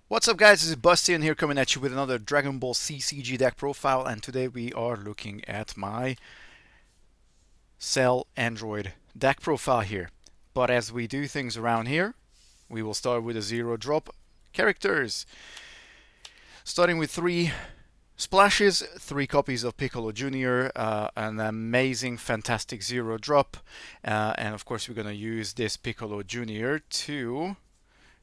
What's up guys, this is Bastian here coming at you with another Dragon Ball CCG deck profile, and today we are looking at my Cell Android deck profile here. But as we do things around here, we will start with a zero drop characters. Starting with three splashes, three copies of Piccolo Jr., an amazing, fantastic zero drop, and of course we're going to use this Piccolo Jr. to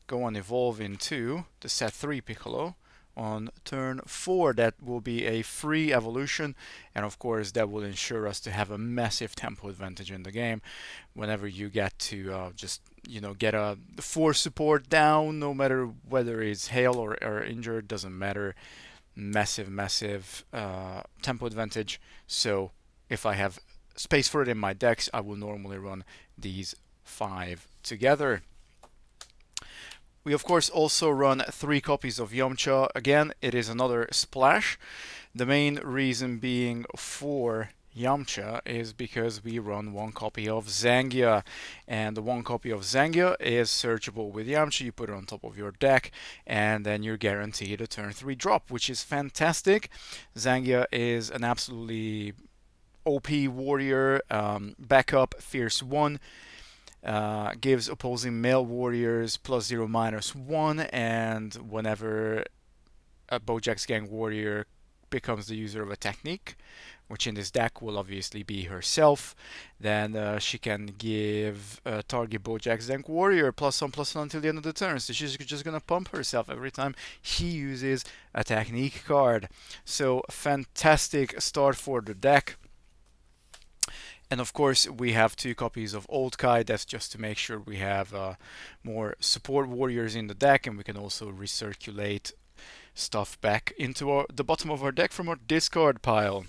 go and evolve into the set 3 Piccolo on turn 4. That will be a free evolution, and of course that will ensure us to have a massive tempo advantage in the game whenever you get to just get a force support down, no matter whether it's hail or injured, doesn't matter. Massive tempo advantage. So if I have space for it in my decks, I will normally run these 5 together. We of course also run 3 copies of Yamcha. Again, it is another splash. The main reason being for Yamcha is because we run 1 copy of Zangia, and the 1 copy of Zangia is searchable with Yamcha. You put it on top of your deck, and then you're guaranteed a turn 3 drop, which is fantastic. Zangia is an absolutely OP warrior, backup, fierce 1. Gives opposing male warriors +0 -1, and whenever a Bojack's Gang warrior becomes the user of a technique, which in this deck will obviously be herself, then she can give target Bojack's Gang warrior +1/+1 until the end of the turn. So she's just gonna pump herself every time she uses a technique card. So fantastic start for the deck. And of course, we have 2 copies of Old Kai. That's just to make sure we have more support warriors in the deck, and we can also recirculate stuff back into the bottom of our deck from our discard pile.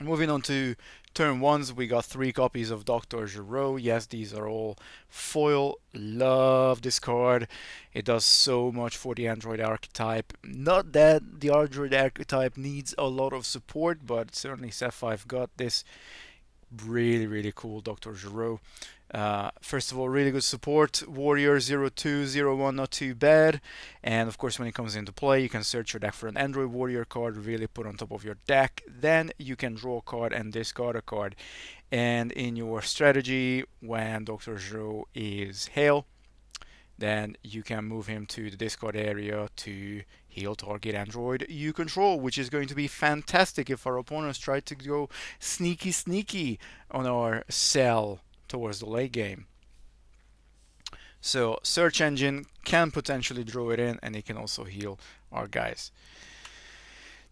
Moving on to turn 1s, we got 3 copies of Dr. Gero. Yes, these are all foil. Love this card. It does so much for the Android archetype. Not that the Android archetype needs a lot of support, but certainly Set 5 got this. Really cool Dr. Gero. First of all, really good support. Warrior 02, 01, not too bad. And of course, when it comes into play, you can search your deck for an Android Warrior card, really put on top of your deck. Then you can draw a card and discard a card. And in your strategy, when Dr. Gero is Hail, then you can move him to the discard area to heal target android you control, which is going to be fantastic if our opponents try to go sneaky on our Cell towards the late game. So search engine can potentially draw it in, and it can also heal our guys.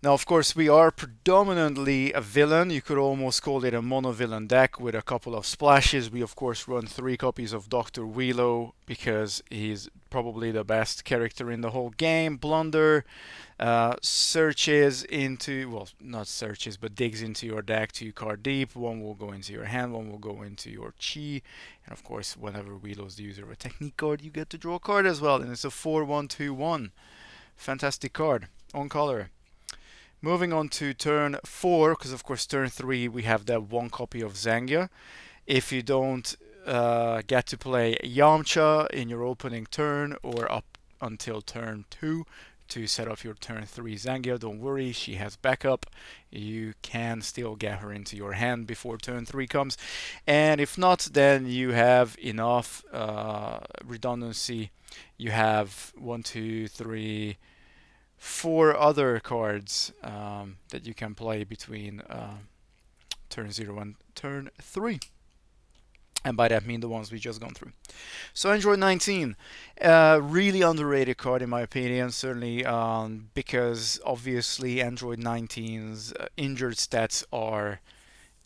Now, of course, we are predominantly a villain. You could almost call it a mono-villain deck with a couple of splashes. We, of course, run 3 copies of Dr. Wheelo because he's probably the best character in the whole game. Blunder searches into, well, not searches, but digs into your deck 2 card deep. 1 will go into your hand, 1 will go into your chi. And, of course, whenever Wheelo's the user of a technique card, you get to draw a card as well. And it's a 4/1/2/1. Fantastic card on color. Moving on to turn 4, because of course turn 3 we have that 1 copy of Zangia. If you don't get to play Yamcha in your opening turn or up until turn 2 to set up your turn 3 Zangia, don't worry, she has backup. You can still get her into your hand before turn 3 comes. And if not, then you have enough redundancy. You have 1, 2, 3, 4 other cards that you can play between turn 0 and turn 3. And by that I mean the ones we just gone through. So Android 19, really underrated card in my opinion, certainly because obviously Android 19's injured stats are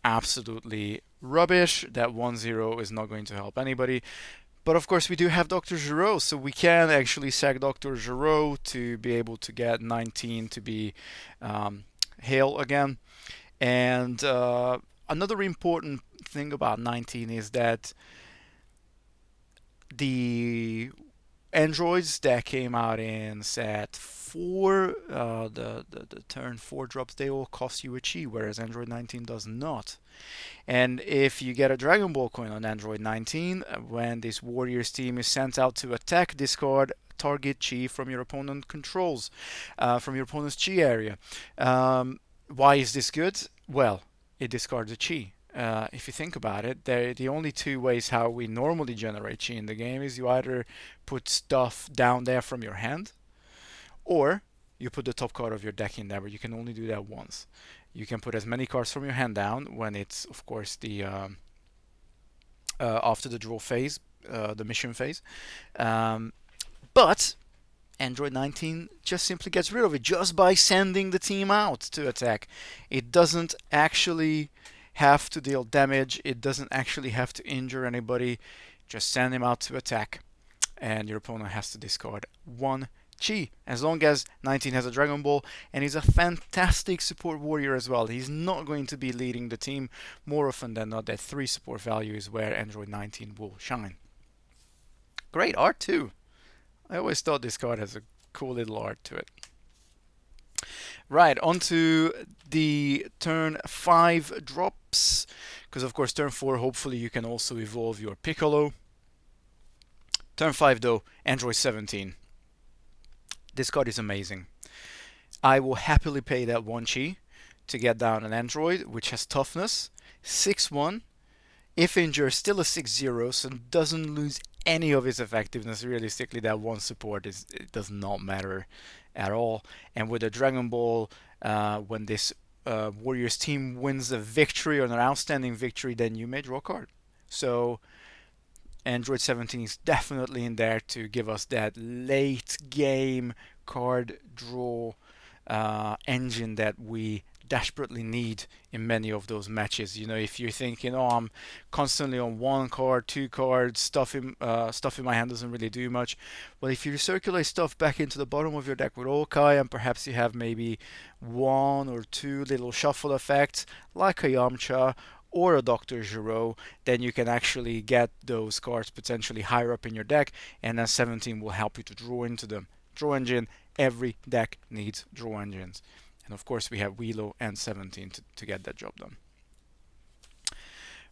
absolutely rubbish. That 1/0 is not going to help anybody. But of course, we do have Dr. Gero, so we can actually sack Dr. Gero to be able to get 19 to be Hail again. And another important thing about 19 is that the androids that came out in set 4, the turn 4 drops, they all cost you a chi, whereas Android 19 does not. And if you get a Dragon Ball coin on Android 19, when this Warriors team is sent out to attack, discard target chi from your opponent controls, from your opponent's chi area. Why is this good? Well, it discards a chi. If you think about it, the only two ways how we normally generate chi in the game is you either put stuff down there from your hand, or you put the top card of your deck in there, but you can only do that once. You can put as many cards from your hand down when it's, of course, the after the draw phase, the mission phase. But Android 19 just simply gets rid of it just by sending the team out to attack. It doesn't actually have to deal damage. It doesn't actually have to injure anybody. Just send him out to attack, and your opponent has to discard one chi, as long as 19 has a Dragon Ball, and he's a fantastic support warrior as well. He's not going to be leading the team. More often than not, that 3 support value is where Android 19 will shine. Great art too. I always thought this card has a cool little art to it. Right, onto the turn 5 drops, because of course turn 4 hopefully you can also evolve your Piccolo. Turn 5 though, Android 17. This card is amazing. I will happily pay that 1 chi to get down an Android, which has toughness, 6-1. If injured, still a 6-0, so doesn't lose any of its effectiveness. Realistically, that 1 support it does not matter at all. And with a Dragon Ball, when this Warriors team wins a victory or an outstanding victory, then you may draw a card. So Android 17 is definitely in there to give us that late game card draw engine that we desperately need in many of those matches. You know, if you're thinking, oh, I'm constantly on 1 card, 2 cards, stuff in my hand doesn't really do much. Well, if you circulate stuff back into the bottom of your deck with Okai, and perhaps you have maybe 1 or 2 little shuffle effects like a Yamcha or a Dr. Gero, then you can actually get those cards potentially higher up in your deck, and then 17 will help you to draw into them. Draw engine, every deck needs draw engines. And of course we have Wheelo and 17 to get that job done.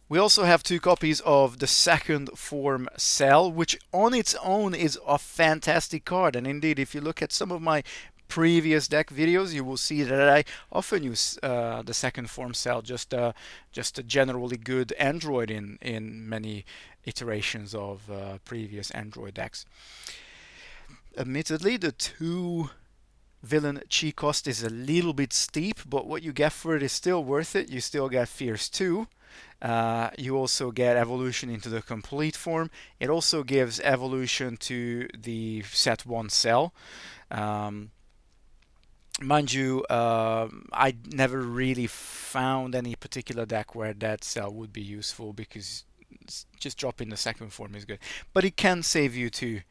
We also have 2 copies of the second form Cell, which on its own is a fantastic card. And indeed, if you look at some of my previous deck videos, you will see that I often use the second form Cell, just a generally good Android in many iterations of previous Android decks. Admittedly, the 2 villain chi cost is a little bit steep, but what you get for it is still worth it. You still get Fierce 2. You also get evolution into the complete form. It also gives evolution to the set 1 Cell. Mind you, I never really found any particular deck where that Cell would be useful, because just dropping the second form is good. But it can save you 2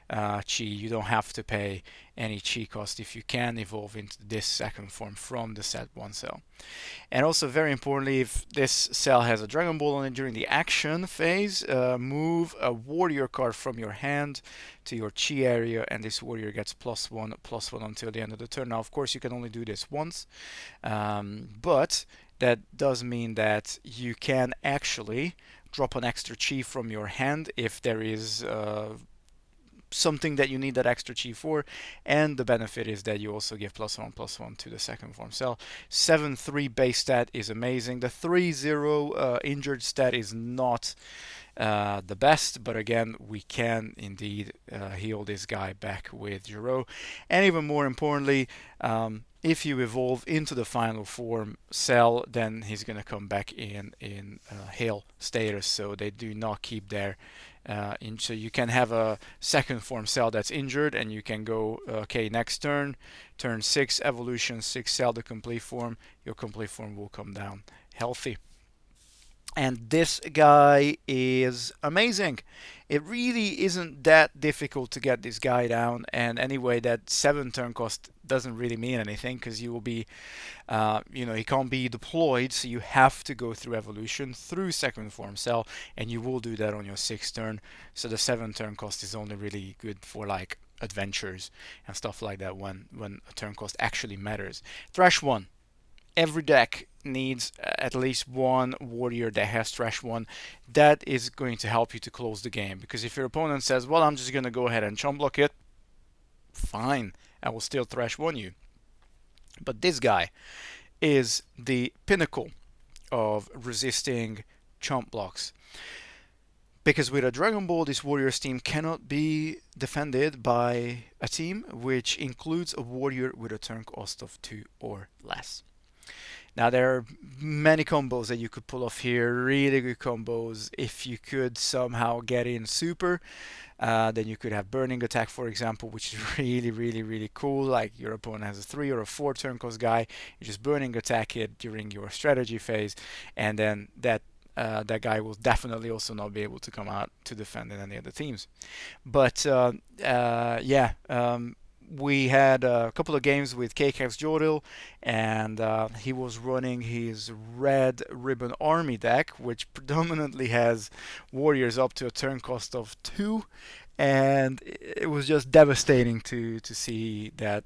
chi. You don't have to pay any chi cost if you can evolve into this second form from the set 1 Cell. And also, very importantly, if this Cell has a Dragon Ball on it during the action phase, move a warrior card from your hand to your chi area, and this warrior gets +1/+1 until the end of the turn. Now, of course, you can only do this once, but that does mean that you can actually drop an extra chi from your hand if there is something that you need that extra chi for, and the benefit is that you also give +1/+1 to the second form Cell. 7-3 base stat is amazing. The 3-0 injured stat is not the best, but again, we can indeed heal this guy back with Gero. And even more importantly, if you evolve into the final form Cell, then he's going to come back in heal status, so they do not keep their so you can have a second form Cell that's injured, and you can go, okay, next turn 6 evolution, 6 Cell the complete form, your complete form will come down healthy. And this guy is amazing. It really isn't that difficult to get this guy down. And anyway, that 7 turn cost doesn't really mean anything because you will be, he can't be deployed. So you have to go through evolution, through second form cell, and you will do that on your 6th turn. So the 7 turn cost is only really good for like adventures and stuff like that when a turn cost actually matters. Thrash 1. Every deck needs at least one warrior that has Thrash 1. That is going to help you to close the game. Because if your opponent says, well, I'm just going to go ahead and chump block it, fine, I will still Thrash 1 you. But this guy is the pinnacle of resisting chump blocks. Because with a Dragon Ball, this Warriors team cannot be defended by a team which includes a warrior with a turn cost of 2 or less. Now there are many combos that you could pull off here, really good combos. If you could somehow get in super, then you could have Burning Attack, for example, which is really, really, really cool. Like your opponent has a 3 or a 4 turn cost guy, you just Burning Attack it during your strategy phase, and then that guy will definitely also not be able to come out to defend in any other teams. But yeah, we had a couple of games with KK's Jodil, and he was running his Red Ribbon Army deck, which predominantly has warriors up to a turn cost of 2, and it was just devastating to see that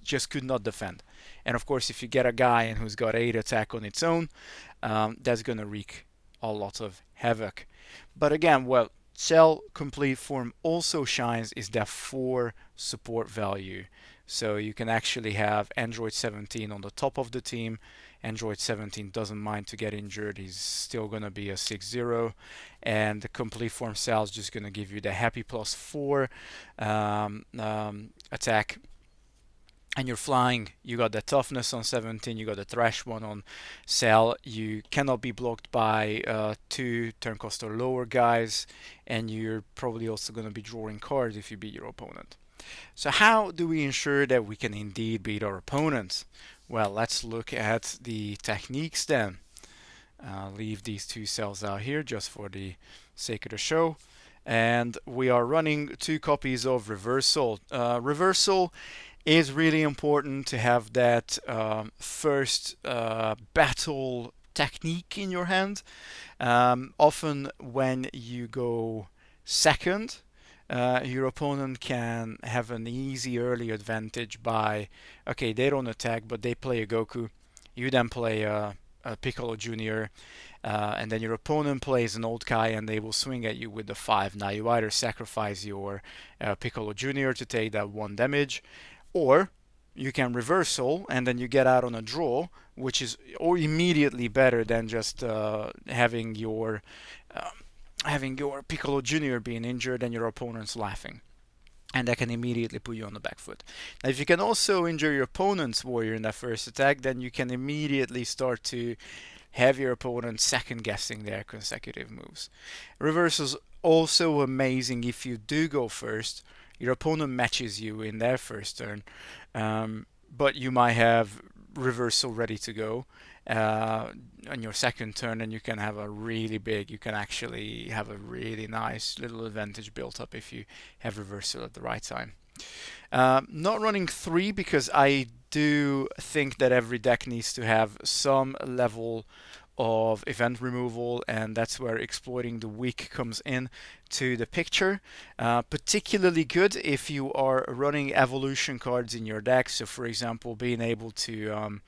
just could not defend. And of course, if you get a guy who's got 8 attack on its own, that's going to wreak a lot of havoc. But again, well, Cell Complete Form also shines is that 4 support value. So you can actually have Android 17 on the top of the team. Android 17 doesn't mind to get injured. He's still going to be a 6-0. And the Complete Form Cell is just going to give you the happy +4 attack. And you're flying, you got the toughness on 17, you got the thrash 1 on Cell. You cannot be blocked by 2 turn cost or lower guys, and you're probably also going to be drawing cards if you beat your opponent. So how do we ensure that we can indeed beat our opponents? Well, let's look at the techniques then. Leave these 2 cells out here just for the sake of the show. And we are running 2 copies of Reversal. Reversal is really important to have that first battle technique in your hand. Often when you go second, your opponent can have an easy early advantage by, okay, they don't attack, but they play a Goku. You then play a Piccolo Jr., and then your opponent plays an old Kai and they will swing at you with the 5. Now you either sacrifice your Piccolo Jr. to take that 1 damage, or you can reversal and then you get out on a draw, which is immediately better than just having your Piccolo Jr. being injured and your opponent's laughing. And that can immediately put you on the back foot. Now, if you can also injure your opponent's warrior in that first attack, then you can immediately start to have your opponent second guessing their consecutive moves. Reversal's also amazing if you do go first. Your opponent matches you in their first turn, but you might have reversal ready to go on your second turn, and you can have you can actually have a really nice little advantage built up if you have reversal at the right time. Not running 3 because I do think that every deck needs to have some level of event removal, and that's where exploiting the weak comes in to the picture. Particularly good if you are running evolution cards in your deck. So for example, being able to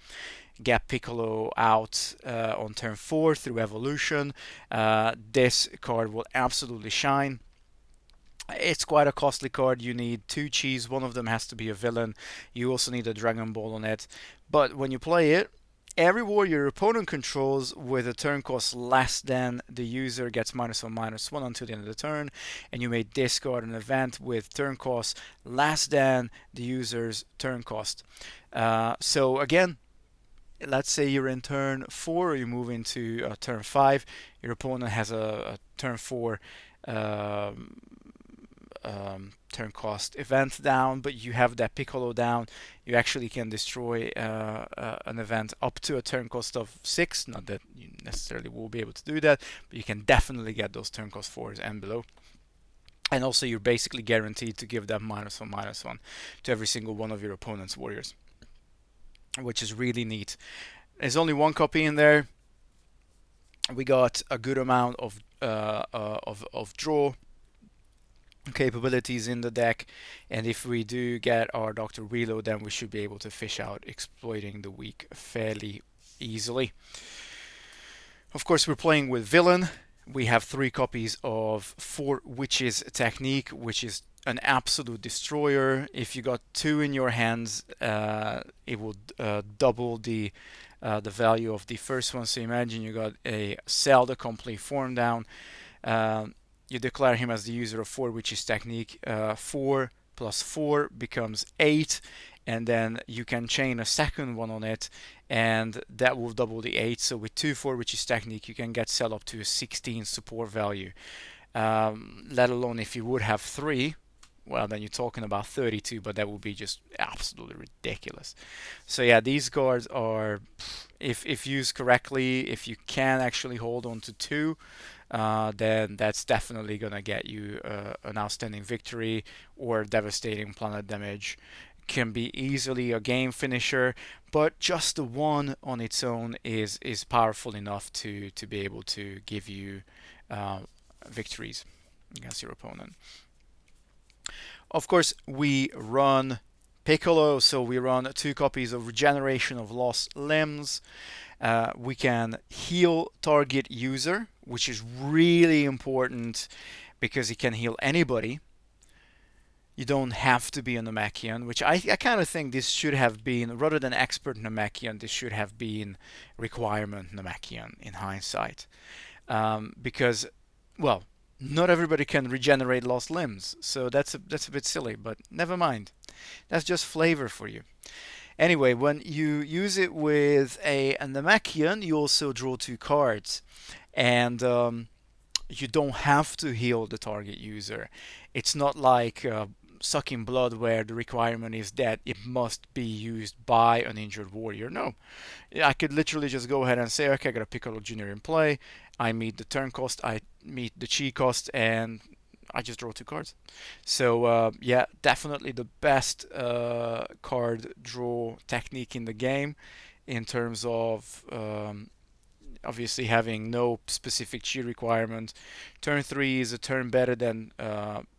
get Piccolo out on turn 4 through evolution. This card will absolutely shine. It's quite a costly card. You need 2 cheese. One of them has to be a villain. You also need a Dragon Ball on it. But when you play it, every warrior your opponent controls with a turn cost less than the user gets -1/-1 until the end of the turn, and you may discard an event with turn cost less than the user's turn cost. So again, let's say you're in turn 4, or you move into turn 5, your opponent has a turn 4 turn cost event down, but you have that Piccolo down, you actually can destroy an event up to a turn cost of 6. Not that you necessarily will be able to do that, but you can definitely get those turn cost 4s and below. And also you're basically guaranteed to give that -1/-1 to every single one of your opponent's warriors, which is really neat. There's only one copy in there. We got a good amount of draw capabilities in the deck, and if we do get our Dr. Wheelo, then we should be able to fish out exploiting the weak fairly easily. Of course, we're playing with Villain. We have 3 copies of 4 Witches Technique, which is an absolute destroyer. If you got 2 in your hands, it will double the value of the first one. So imagine you got a Cell the complete form down. You declare him as the user of 4 Witches Technique. 4 plus 4 becomes 8, and then you can chain a second one on it, and that will double the 8. So with 2 4 Witches Technique, you can get Cell up to a 16 support value. Let alone if you would have 3, well, then you're talking about 32, but that would be just absolutely ridiculous. So yeah, these cards are, if used correctly, if you can actually hold on to 2, then that's definitely gonna get you an outstanding victory or devastating planet damage. Can be easily a game finisher, but just the 1 on its own is powerful enough to be able to give you victories against your opponent. Of course, we run Piccolo, so we run 2 copies of Regeneration of Lost Limbs. We can heal target user, which is really important because it can heal anybody. You don't have to be a Namekian, which I kind of think this should have been, rather than expert Namekian, this should have been requirement Namekian in hindsight. Because, well, not everybody can regenerate lost limbs, so that's a bit silly, but never mind. That's just flavor for you. Anyway, when you use it with a Namekian, you also draw 2 cards, and you don't have to heal the target user. It's not like sucking blood where the requirement is that it must be used by an injured warrior. No, I could literally just go ahead and say, okay, I got a Piccolo Jr. in play, I meet the turn cost, I meet the chi cost, and I just draw 2 cards. So yeah, definitely the best card draw technique in the game in terms of obviously having no specific chi requirement. Turn 3 is a turn better than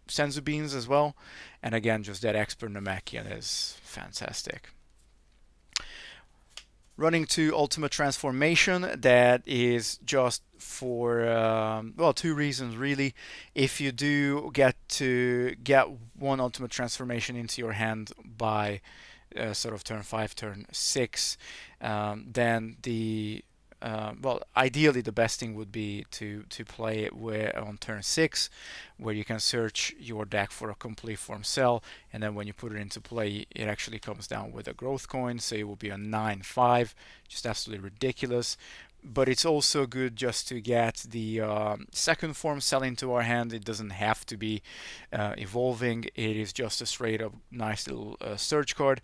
Senzu Beans as well, and again, just that expert Namekian is fantastic. Running to Ultimate Transformation, that is just for well, 2 reasons really. If you do get to get 1 Ultimate Transformation into your hand by sort of turn 5, turn 6, then the well, ideally the best thing would be to play it on turn 6, where you can search your deck for a complete form Cell, and then when you put it into play, it actually comes down with a growth coin, so it will be a 9/5, just absolutely ridiculous. But it's also good just to get the second form Cell into our hand. It doesn't have to be evolving. It is just a straight up nice little search card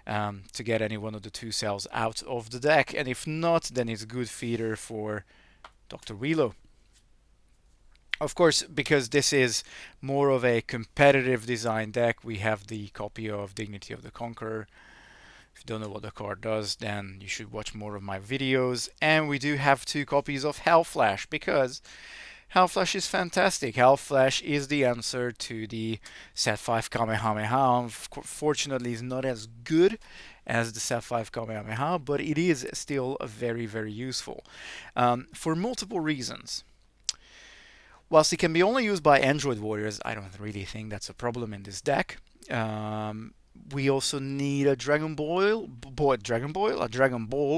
to get any one of the 2 cells out of the deck. And if not, then it's a good feeder for Dr. Wheelo. Of course, because this is more of a competitive design deck, we have the copy of Dignity of the Conqueror. If you don't know what the card does, then you should watch more of my videos. And we do have 2 copies of Hellflash, because Hellflash is fantastic. Hellflash is the answer to the Set 5 Kamehameha. Unfortunately, it's not as good as the Set 5 Kamehameha, but it is still very, very useful for multiple reasons. Whilst it can be only used by Android warriors, I don't really think that's a problem in this deck. We also need a Dragon Ball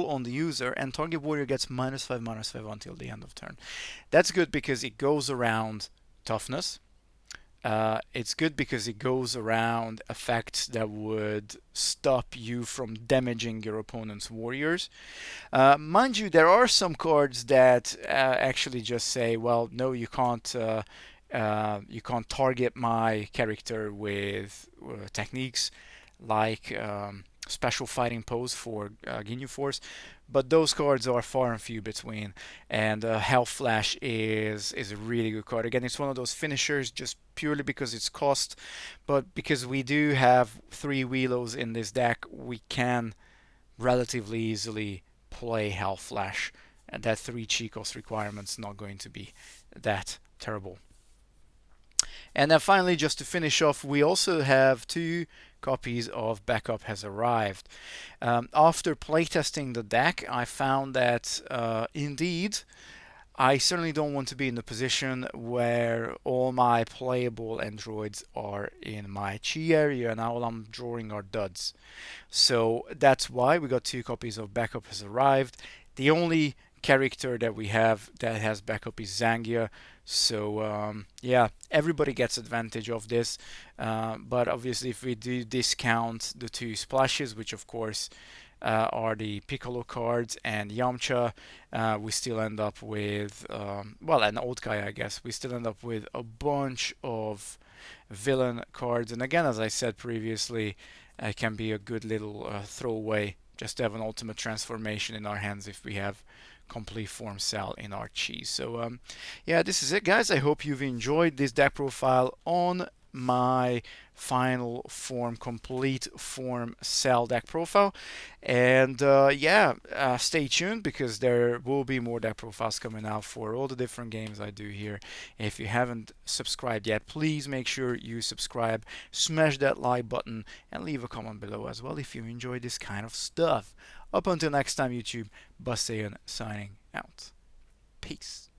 on the user, and target warrior gets -5/-5 until the end of turn. That's good because it goes around toughness. It's good because it goes around effects that would stop you from damaging your opponent's warriors. Mind you, there are some cards that actually just say, well, no, you can't You can't target my character with techniques like special fighting pose for Ginyu Force, but those cards are far and few between. And Health Flash is a really good card. Again, it's one of those finishers just purely because it's cost, but because we do have 3 Wheelos in this deck, we can relatively easily play Health Flash, and that 3 Chi requirement's not going to be that terrible. And then finally, just to finish off, we also have 2 copies of Backup Has Arrived. After playtesting the deck, I found that indeed, I certainly don't want to be in the position where all my playable androids are in my Chi area and all I'm drawing are duds. So that's why we got 2 copies of Backup Has Arrived. The only character that we have that has backup is Zangia. So yeah, everybody gets advantage of this. But obviously, if we do discount the 2 splashes, which of course are the Piccolo cards and Yamcha, we still end up with, well, an old guy, I guess. We still end up with a bunch of villain cards. And again, as I said previously, it can be a good little throwaway just to have an ultimate transformation in our hands if we have complete form cell in our Chi. So yeah, this is it, guys. I hope you've enjoyed this deck profile on my final form, complete form cell deck profile. And yeah, stay tuned because there will be more deck profiles coming out for all the different games I do here. If you haven't subscribed yet, please make sure you subscribe, smash that like button, and leave a comment below as well if you enjoy this kind of stuff. Up until next time, YouTube, Saiyan signing out. Peace.